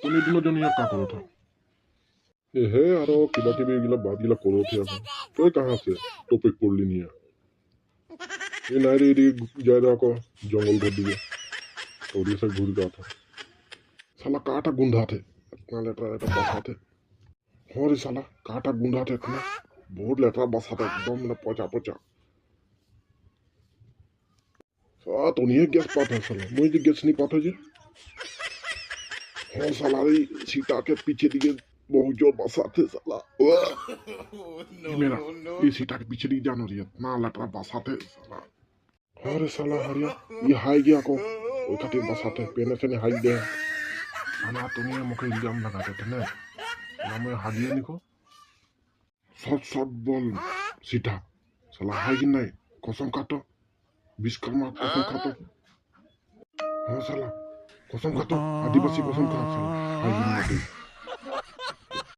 তুমি দুজন ইয়াত কা কৰো থা হে আৰু কিবা কিবি এইগিলা বাদ গিলা কৰো থা তই কাহা আছে টপিক পড়লি নিয়া এই নাই রে যাই আকৌ জঙ্গল ভর দিকে তোর से घूर गया था साला काटा गुंडा थे इतना लेटरा लेटरा बसा थे हाँ रे साला काटा गुंडा थे इतना बहुत लेटरा बसा था एकदम ना पचा पचा तो नहीं गैस पाता साला मुझे गैस नहीं पाता जी हाँ साला रे सीता के पीछे दिखे बहुत जोर बसा थे साला ये मेरा ये सीता के पीछे दिखे जानो रे इतना लेटरा बसा थे साला हाँ रे साला हरिया ये हाई गया को वो खातिर बसा थे पेने से ने हाई दे साला तुम्हें मुझे इल्जाम लगाते थे ना ना मैं हादिया निको शॉट शॉट बॉल सीधा साला हाई कि नहीं कसम काटो विश्वकर्मा कसम खातो हाँ साला कसम खातो आदिवासी कसम खा साला हाई कि नहीं